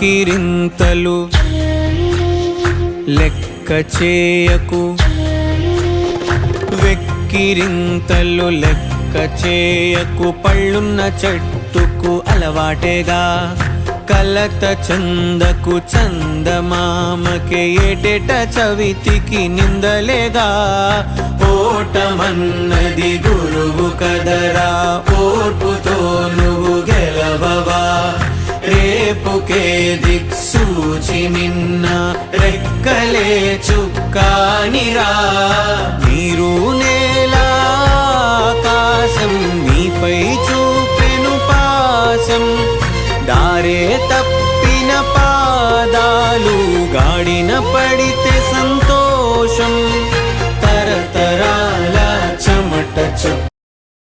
వెక్కిరింతలు లెక్క చేయకు, వెక్కిరింతలు లెక్క చేయకు. పళ్ళున్న చెట్టుకు అలవాటేగా, కలత చందకు చందమామకే ఏటేట చవితికి నిందలేగా. ఓటమన్నది గురువు కదరా, ఓర్పుతో నువ్వు గెలవవా. రేపుకే దిక్సూచి నిన్న రెక్కలే చుక్కానిరా. నీరు నేల